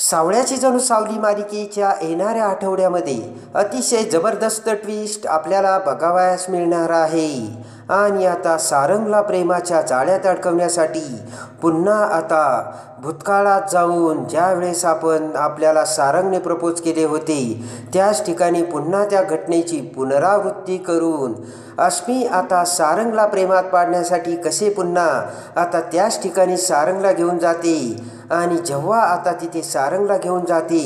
सावळ्याची जणू सावली मालिकेच्या येणाऱ्या आठवड्यामध्ये अतिशय जबरदस्त ट्विस्ट आपल्याला बघावयास मिळणार आहे. आणि आता सारंगला प्रेमाच्या जाळ्यात अडकवण्यासाठी पुन्हा आता भूतकाळात जाऊन ज्या वेळेस आपल्याला सारंगने प्रपोज केले होते त्याच ठिकाणी पुन्हा त्या घटनेची पुनरावृत्ती करून अस्मी आता सारंगला प्रेमात पाडण्यासाठी कसे पुन्हा आता त्याच ठिकाणी सारंगला घेऊन जाते. आणि जेव्हा आता तिथे सारंगला घेऊन जाते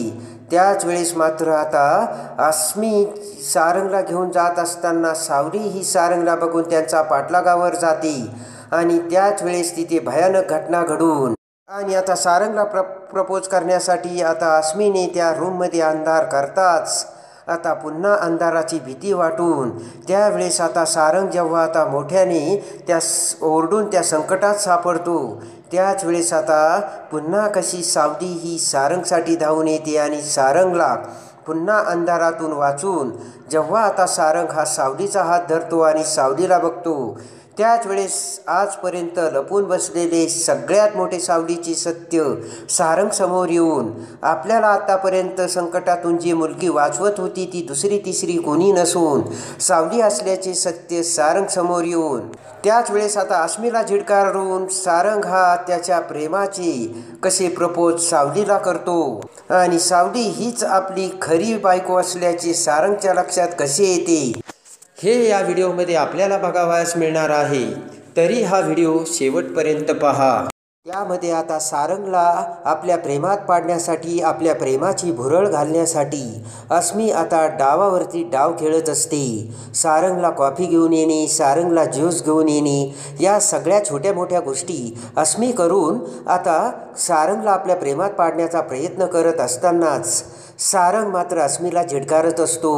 त्याच वेळेस मात्र आता अस्मी सारंगला घेऊन जात असताना सावली ही सारंगला बघून त्यांचा पाठलागावर जाते. आणि त्याच वेळेस तिथे भयानक घटना घडून आणि आता सारंगला प्रपोज करण्यासाठी आता अस्मीने त्या रूममध्ये अंधार करताच आता पुन्हा अंधाराची भीती वाटून त्यावेळेस आता सारंग जेव्हा आता मोठ्याने त्या ओरडून त्या संकटात सापडतो त्याच वेळेस आता पुन्हा कशी सावली ही सारंगसाठी धावून येते आणि सारंगला पुन्हा अंधारातून वाचून जेव्हा आता सारंग हा सावलीचा हात धरतो आणि सावलीला बघतो त्याच वेळेस आजपर्यंत लपून बसलेले सगळ्यात मोठे सावलीचे सत्य सारंग समोर येऊन आपल्याला आतापर्यंत संकटातून जी मुलगी वाचवत होती ती दुसरी तिसरी कोणी नसून सावली असल्याचे सत्य सारंग समोर येऊन त्याच वेळेस आता अस्मीला झिडकारून सारंग हा त्याच्या प्रेमाचे कसे प्रपोज सावलीला करतो आणि सावली हीच आपली खरी बायको असल्याचे सारंगच्या लक्षात कसे येते हे या व्हिडिओमध्ये आपल्याला बघावयास मिळणार आहे. तरी हा व्हिडिओ शेवटपर्यंत पहा. त्यामध्ये आता सारंगला आपल्या प्रेमात पाडण्यासाठी आपल्या प्रेमाची भुरळ घालण्यासाठी अस्मी आता डावावरती डाव खेळत असते. सारंगला कॉफी घेऊन येणे, सारंगला ज्यूस घेऊन येणे या सगळ्या छोट्या मोठ्या गोष्टी अस्मी करून आता सारंगला आपल्या प्रेमात पाडण्याचा प्रयत्न करत असतानाच सारंग मात्र अस्मीला झिडकारत असतो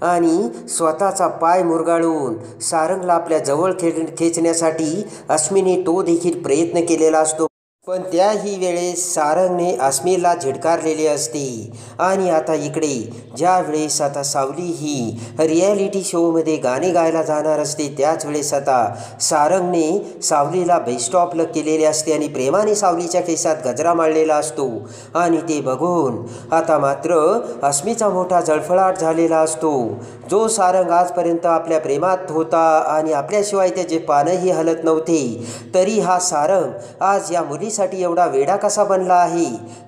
आणि स्वतःचा पाय मुरगाळून सारंगला आपल्या जवळ खेचण्यासाठी अस्मीने तो देखील प्रयत्न केलेला असतो. पण त्याही वेळेस सारंगने अस्मीला झिडकारलेले असते. आणि आता इकडे ज्या वेळेस आता सावली ही रिॲलिटी शोमध्ये गाणे गायला जाणार असते त्याच वेळेस आता सारंगने सावलीला बेस्टॉप केलेले असते आणि प्रेमाने सावलीच्या केसात गजरा माळलेला असतो. आणि ते बघून आता मात्र अस्मीचा मोठा जळफळाट झालेला असतो. जो सारंग आजपर्यंत आपल्या प्रेमात होता आणि आपल्याशिवाय त्याचे पानही हलत नव्हते तरी हा सारंग आज या मुलीसाठी एवढा वेडा कसा बनला आहे,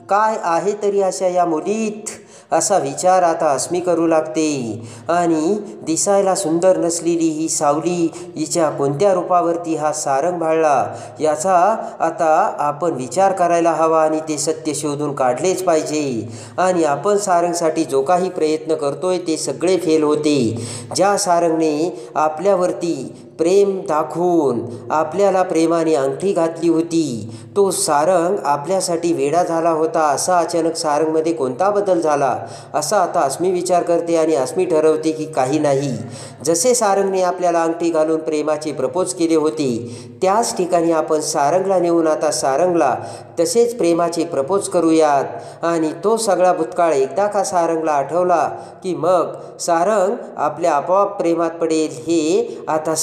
काय आहे तरी अशा या मुलीत असा विचार आता अस्मी करू लागते. आणि दिसायला सुंदर नसलेली ही सावली हिच्या कोणत्या रूपावरती हा सारंग भाळला याचा आता आपण विचार करायला हवा आणि ते सत्य शोधून काढलेच पाहिजे. आणि आपण सारंगसाठी जो काही प्रयत्न करतोय ते सगळे फेल होते. ज्या सारंगने आपल्यावरती प्रेम दाखवून आपल्याला प्रेमाने अंगठी घातली होती तो सारंग आपल्यासाठी वेडा झाला होता. असा अचानक सारंगमध्ये कोणता बदल झाला असा आता अस्मी विचार करते आणि अस्मी ठरवते की काही नाही, जसे सारंगने आपल्याला अंगठी घालून प्रेमाचे प्रपोज केले होते त्याच ठिकाणी आपण सारंगला नेऊन आता सारंगला तसेच प्रेमाचे प्रपोज करूयात. आणि तो सगळा भूतकाळ एकदा का सारंगला आठवला की मग सारंग आपल्या आपोआप प्रेमात पडेल हे आता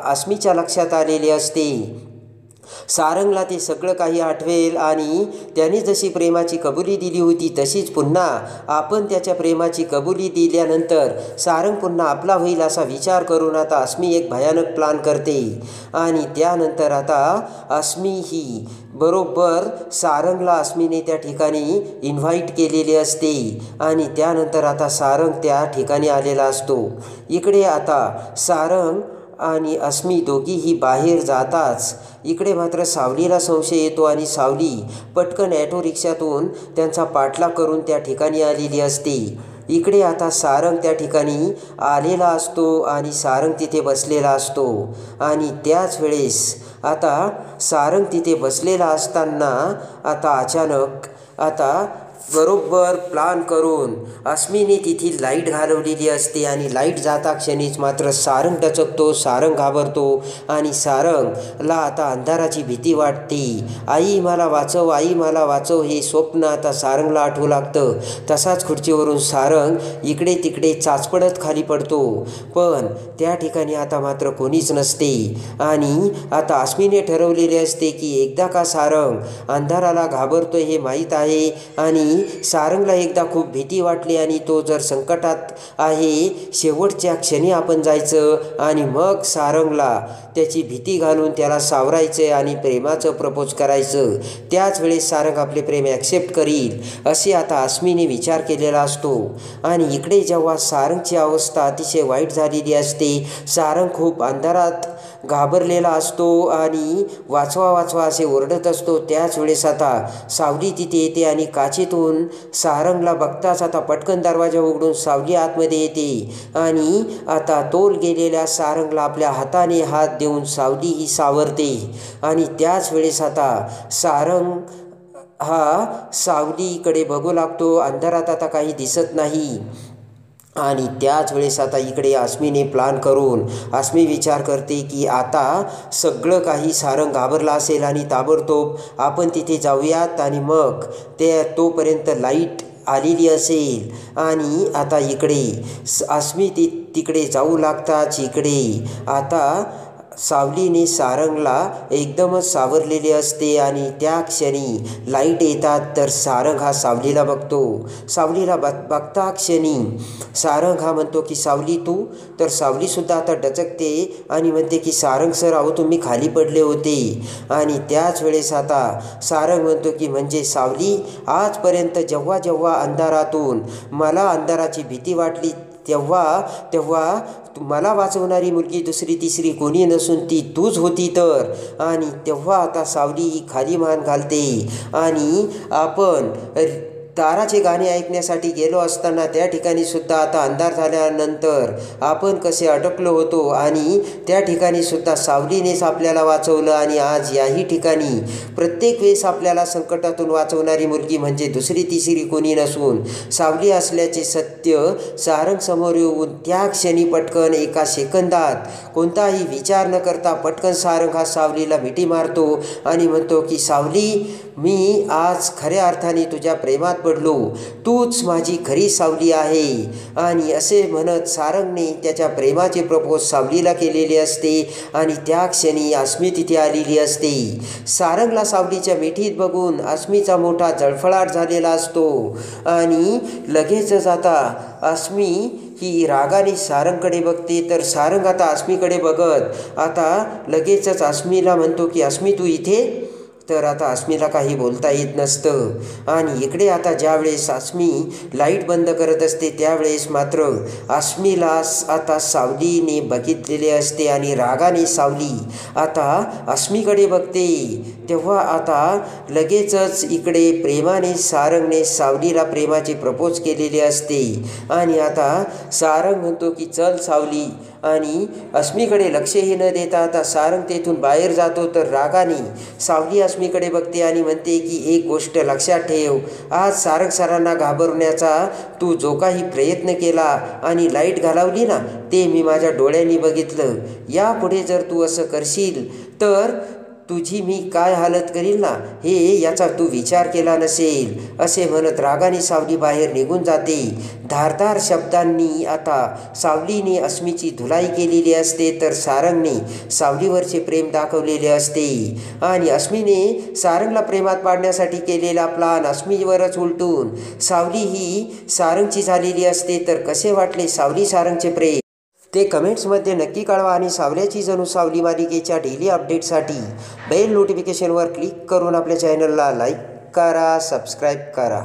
अस्मीच्या लक्षात आलेले असते. सारंगला ते सगळं काही आठवेल आणि त्याने जशी प्रेमाची कबुली दिली होती तशीच पुन्हा आपण त्याच्या प्रेमाची कबुली दिल्यानंतर सारंग पुन्हा आपला होईल असा विचार करून आता अस्मी एक भयानक प्लान करते. आणि त्यानंतर आता अस्मी ही बरोबर सारंगला अस्मीने त्या ठिकाणी इन्व्हाइट केलेले असते. आणि त्यानंतर आता सारंग त्या ठिकाणी आलेला असतो. इकडे आता सारंग आणि अस्मी दोघीही बाहेर जाताच इकडे मात्र सावलीला संशय येतो आणि सावली पटकन ॲटो रिक्षातून त्यांचा पाठलाग करून त्या ठिकाणी आलेली असते. इकडे आता सारंग त्या ठिकाणी आलेला असतो आणि सारंग तिथे बसलेला असतो. आणि त्याच वेळेस आता सारंग तिथे बसलेला असताना आता अचानक आता बरोबर प्लान करून अस्मीने तिथे लाईट घालवलेली असते आणि लाईट जाता क्षणीच मात्र सारंग डचकतो, सारंग घाबरतो आणि सारंगला आता अंधाराची भीती वाटते. आई मला वाचव, आई मला वाचव हे स्वप्न आता सारंगला आठवू लागतं. तसाच खुर्चीवरून सारंग इकडे तिकडे चाचपडत खाली पडतो. पण त्या ठिकाणी आता मात्र कोणीच नसते. आणि आता अस्मीने ठरवलेले असते की एकदा का सारंग अंधाराला घाबरतोय हे माहीत आहे आणि आणि सारंगला एकदा खूप भीती वाटली आणि तो जर संकटात आहे, शेवटच्या क्षणी आपण जायचं आणि मग सारंगला त्याची भीती घालून त्याला सावरायचं आणि प्रेमाचं प्रपोज करायचं. त्याच वेळेस सारंग आपले प्रेम ॲक्सेप्ट करील असे आता अस्मीने विचार केलेला असतो. आणि इकडे जेव्हा सारंगची अवस्था अतिशय वाईट झालेली असते, सारंग खूप अंधारात घाबरलेला असतो आणि वाचवा वाचवा असे ओरडत असतो. त्याच वेळेस आता सावली तिथे येते आणि काचेतून सारंगला बघताच आता पटकन दरवाजा उघडून सावली आतमध्ये येते आणि आता तोल गेलेल्या सारंगला आपल्या हाताने हात देऊन सावली ही सावरते. आणि त्याच वेळेस आता सारंग हा सावलीकडे बघू लागतो. अंधारात आता काही दिसत नाही. आणि त्याच वेळेस आता इकडे अस्मीने प्लान करून अस्मी विचार करते की आता सगळं काही सारंग घाबरला असेल आणि ताबडतोब आपण तिथे जाऊयात आणि मग तोपर्यंत लाईट आलेली असेल. आणि आता इकडे अस्मी तिकडे जाऊ लागताच इकडे आता सावलीने सारंगला एकदमच सावरलेले असते आणि त्या क्षणी लाईट येतात तर सारंग हा सावलीला बघतो. सावलीला बघता क्षणी सारंग हा म्हणतो की सावली तू, तर सावलीसुद्धा आता डचकते आणि म्हणते की सारंग सर, अहो तुम्ही खाली पडले होते. आणि त्याच वेळेस आता सारंग म्हणतो की म्हणजे सावली, आजपर्यंत जेव्हा जेव्हा अंधारातून मला अंधाराची भीती वाटली तेव्हा मला वाचवणारी मुलगी दुसरी तिसरी कोणी नसून ती तूच होती तर. आणि तेव्हा आता सावली ही खाली मान घालते आणि आपण ताराचे गाणे ऐकण्यासाठी गेलो असताना त्या ठिकाणी सुद्धा आता अंधार झाल्यानंतर आपण कसे अडकलो होतो आणि त्या ठिकाणी सुद्धा सावलीनेच आपल्याला वाचवलं. आणि आज याही ठिकाणी प्रत्येक वेळेस आपल्याला संकटातून वाचवणारी मुलगी म्हणजे दुसरी तिसरी कोणी नसून सावली असल्याचे सत्य सारंग समोर येऊन त्या क्षणी पटकन एका सेकंदात कोणताही विचार न करता पटकन सारंग हा सावलीला मिठी मारतो आणि म्हणतो की सावली, मी आज खऱ्या अर्थाने तुझ्या प्रेमात पडलो, तूच माझी खरी सावली आहे. आणि असे म्हणत सारंगने त्याच्या प्रेमाचे प्रपोज सावलीला केलेले असते. आणि त्या क्षणी अस्मी तिथे आलेली असते. सारंगला सावलीच्या मिठीत बघून अस्मीचा मोठा जळफळाट झालेला असतो. आणि लगेचच आता अस्मी ही रागाने सारंगकडे बघते तर सारंग आता अस्मीकडे बघत आता लगेचच अस्मीला म्हणतो की अस्मी तू इथे. तर आता अस्मीला काही बोलता येत नसतं. आणि इकडे आता ज्यावेळेस अस्मी लाईट बंद करत असते त्यावेळेस मात्र अस्मीला आता सावलीने बघितलेले असते आणि रागाने सावली आता अस्मीकडे बघते. तेव्हा आता लगेचच इकडे प्रेमाने सारंगने सावलीला प्रेमाचे प्रपोज केलेले असते. आणि आता सारंग म्हणतो की चल सावली. आणि अस्मीकडे लक्षही न देता आता सारंग तेथून बाहेर जातो. तर रागाने सावली अस्मीकडे बघते आणि म्हणते की एक गोष्ट लक्षात ठेव, आज सारंग सरांना घाबरण्याचा तू जो काही प्रयत्न केला आणि लाईट घालवली ना, ते मी माझ्या डोळ्यांनी बघितलं. यापुढे जर तू असं करशील तर तुझी मी काय हालत करील ना, हे याचा तू विचार केला नसेल. असे म्हणत रागाने सावली बाहेर निघून जाते. धारदार शब्दांनी आता सावलीने अस्मीची धुलाई केलेली असते तर सारंगने सावलीवरचे प्रेम दाखवलेले असते. आणि अस्मीने सारंगला प्रेमात पाडण्यासाठी केलेला प्लान अस्मीवरच उलटून सावली ही सारंगची झालेली असते. तर कसे वाटले सावली सारंगचे प्रेम ते कमेंट्समध्ये नक्की कळवा. आणि सावल्याची जणू सावली मालिकेच्या डेली अपडेटसाठी बेल नोटिफिकेशनवर क्लिक करून आपल्या चॅनलला लाईक करा, सबस्क्राईब करा.